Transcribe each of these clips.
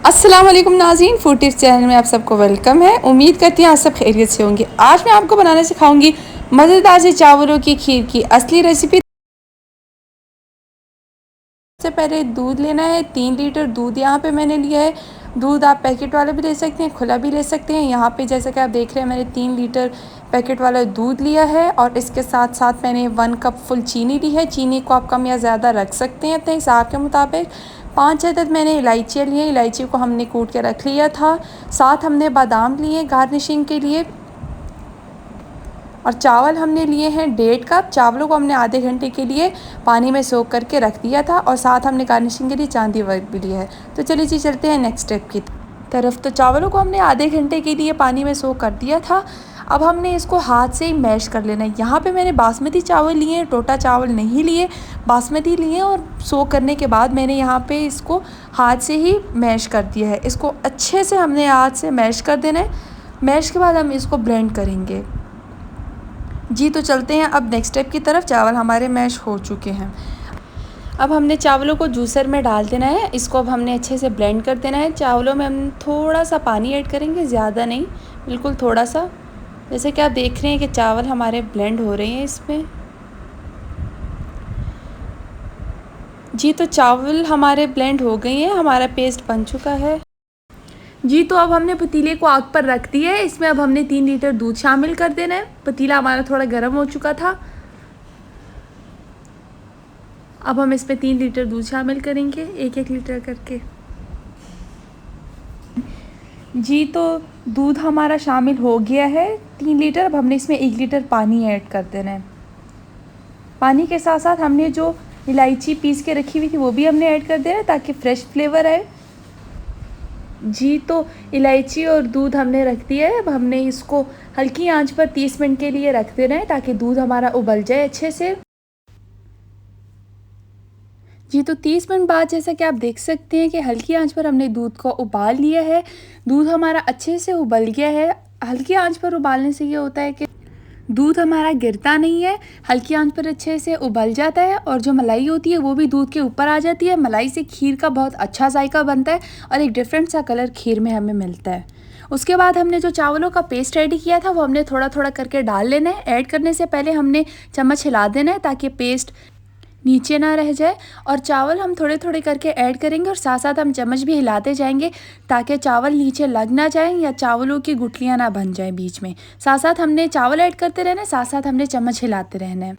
अस्सलाम वालेकुम नाज़रीन, फूड टिप्स चैनल में आप सबको वेलकम है। उम्मीद करती हूँ आप सब खैरियत से होंगे। आज मैं आपको बनाना सिखाऊंगी मज़ेदार से चावलों की खीर की असली रेसिपी। सबसे पहले दूध लेना है, 3 लीटर दूध यहाँ पे मैंने लिया है। दूध आप पैकेट वाला भी ले सकते हैं, खुला भी ले सकते हैं। यहाँ पे जैसा कि आप देख रहे हैं मैंने 3 लीटर पैकेट वाला दूध लिया है और इसके साथ साथ मैंने 1 कप फुल चीनी ली है। चीनी को आप कम या ज़्यादा रख सकते हैं अपने हिसाब के मुताबिक। 5 अदद मैंने इलायचियाँ ली हैं, इलायची को हमने कूट के रख लिया था। साथ हमने बादाम लिए गार्निशिंग के लिए। और चावल हमने लिए हैं 1.5 कप। चावलों को हमने आधे घंटे के लिए पानी में सोख करके रख दिया था और साथ हमने गार्निशिंग के लिए चांदी वर्क भी लिया है। तो चलिए जी चलते हैं नेक्स्ट स्टेप की तरफ। तो चावलों को हमने आधे घंटे के लिए पानी में सोख कर दिया था। अब हमने इसको हाथ से ही मैश कर लेना है। यहाँ पे मैंने बासमती चावल लिए हैं, टोटा चावल नहीं लिए, बासमती लिए और सोख करने के बाद मैंने यहाँ पे इसको हाथ से ही मैश कर दिया है। इसको अच्छे से हमने हाथ से मैश कर देना है। मैश के बाद हम इसको ब्लेंड करेंगे। जी तो चलते हैं अब नेक्स्ट स्टेप की तरफ। चावल हमारे मैश हो चुके हैं। अब हमने चावलों को जूसर में डाल देना है। इसको अब हमने अच्छे से ब्लेंड कर देना है। चावलों में हम थोड़ा सा पानी ऐड करेंगे, ज़्यादा नहीं, बिल्कुल थोड़ा सा। जैसे कि आप देख रहे हैं कि चावल हमारे ब्लेंड हो रहे हैं इसमें। जी तो चावल हमारे ब्लेंड हो गए हैं, हमारा पेस्ट बन चुका है। जी तो अब हमने पतीले को आग पर रख दिया है। इसमें अब हमने 3 लीटर दूध शामिल कर देना है। पतीला हमारा थोड़ा गर्म हो चुका था। अब हम इसमें 3 लीटर दूध शामिल करेंगे, 1-1 लीटर करके। जी तो दूध हमारा शामिल हो गया है 3 लीटर। अब हमने इसमें 1 लीटर पानी ऐड कर देना है। पानी के साथ साथ हमने जो इलायची पीस के रखी हुई थी वो भी हमने ऐड कर देना है ताकि फ्रेश फ्लेवर आए। जी तो इलायची और दूध हमने रख दिया है। अब हमने इसको हल्की आंच पर 30 मिनट के लिए रख देना है ताकि दूध हमारा उबल जाए अच्छे से। जी तो 30 मिनट बाद जैसा कि आप देख सकते हैं कि हल्की आंच पर हमने दूध को उबाल लिया है। दूध हमारा अच्छे से उबल गया है। हल्की आंच पर उबालने से ये होता है कि दूध हमारा गिरता नहीं है, हल्की आंच पर अच्छे से उबल जाता है और जो मलाई होती है वो भी दूध के ऊपर आ जाती है। मलाई से खीर का बहुत अच्छा जायका बनता है और एक डिफरेंट सा कलर खीर में हमें मिलता है। उसके बाद हमने जो चावलों का पेस्ट रेडी किया था वो हमने थोड़ा थोड़ा करके डाल लेना है। ऐड करने से पहले हमने चम्मच हिला देना है ताकि पेस्ट नीचे ना रह जाए। और चावल हम थोड़े थोड़े करके ऐड करेंगे और साथ साथ हम चम्मच भी हिलाते जाएंगे ताकि चावल नीचे लग ना जाए या चावलों की गुठलियाँ ना बन जाए बीच में। साथ साथ हमने चावल ऐड करते रहना है, साथ साथ हमने चम्मच हिलाते रहना है।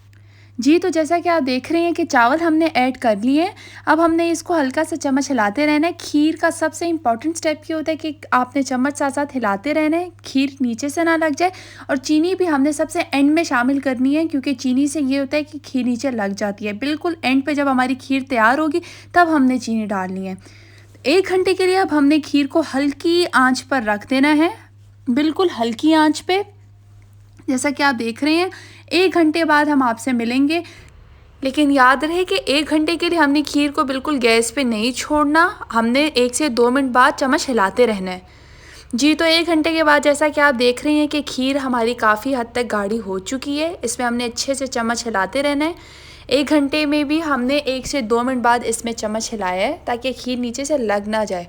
जी तो जैसा कि आप देख रहे हैं कि चावल हमने ऐड कर लिए हैं। अब हमने इसको हल्का सा चम्मच हिलाते रहना है। खीर का सबसे इम्पॉर्टेंट स्टेप ये होता है कि आपने चम्मच साथ साथ हिलाते रहना है, खीर नीचे से ना लग जाए। और चीनी भी हमने सबसे एंड में शामिल करनी है क्योंकि चीनी से ये होता है कि खीर नीचे लग जाती है। बिल्कुल एंड पे जब हमारी खीर तैयार होगी तब हमने चीनी डालनी है। 1 घंटे के लिए अब हमने खीर को हल्की आँच पर रख देना है, बिल्कुल हल्की आँच पे। जैसा कि आप देख रहे हैं 1 घंटे बाद हम आपसे मिलेंगे। लेकिन याद रहे कि 1 घंटे के लिए हमने खीर को बिल्कुल गैस पे नहीं छोड़ना, हमने 1 से 2 मिनट बाद चम्मच हिलाते रहना है। जी तो 1 घंटे के बाद जैसा कि आप देख रहे हैं कि खीर हमारी काफ़ी हद तक गाढ़ी हो चुकी है। इसमें हमने अच्छे से चम्मच हिलाते रहना है। 1 घंटे में भी हमने 1 से 2 मिनट बाद इसमें चम्मच हिलाया है ताकि खीर नीचे से लग ना जाए।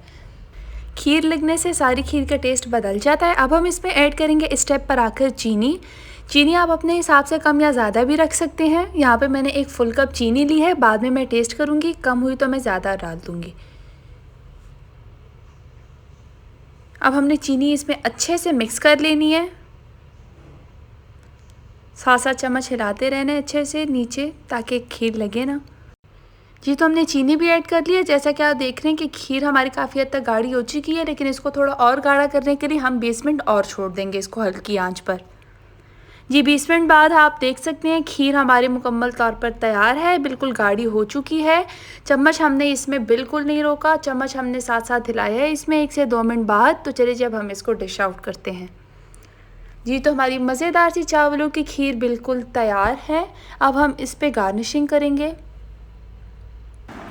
खीर लगने से सारी खीर का टेस्ट बदल जाता है। अब हम इसमें ऐड करेंगे इस स्टेप पर आकर चीनी। चीनी आप अपने हिसाब से कम या ज़्यादा भी रख सकते हैं। यहाँ पे मैंने 1 फुल कप चीनी ली है, बाद में मैं टेस्ट करूँगी, कम हुई तो मैं ज़्यादा डाल दूँगी। अब हमने चीनी इसमें अच्छे से मिक्स कर लेनी है, साथ साथ चम्मच हिलाते रहना है अच्छे से नीचे ताकि खीर लगे ना। जी तो हमने चीनी भी ऐड कर ली है। जैसा कि आप देख रहे हैं कि खीर हमारी काफ़ी हद तक गाढ़ी हो चुकी है, लेकिन इसको थोड़ा और गाढ़ा करने के लिए हम 20 मिनट और छोड़ देंगे इसको हल्की आंच पर। जी 20 मिनट बाद आप देख सकते हैं खीर हमारी मुकम्मल तौर पर तैयार है, बिल्कुल गाढ़ी हो चुकी है। चम्मच हमने इसमें बिल्कुल नहीं रोका, चम्मच हमने साथ साथ हिलाया है इसमें 1 से 2 मिनट बाद। तो चलिए जब हम इसको डिश आउट करते हैं। जी तो हमारी मज़ेदार सी चावलों की खीर बिल्कुल तैयार है। अब हम इस पर गार्निशिंग करेंगे।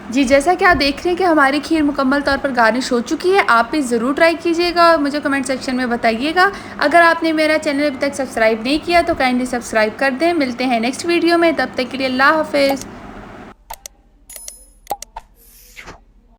जी जैसा कि आप देख रहे हैं कि हमारी खीर मुकम्मल तौर पर गार्निश हो चुकी है। आप भी ज़रूर ट्राई कीजिएगा और मुझे कमेंट सेक्शन में बताइएगा। अगर आपने मेरा चैनल अभी तक सब्सक्राइब नहीं किया तो काइंडली सब्सक्राइब कर दें। मिलते हैं नेक्स्ट वीडियो में, तब तक के लिए अल्लाह हाफ़िज़।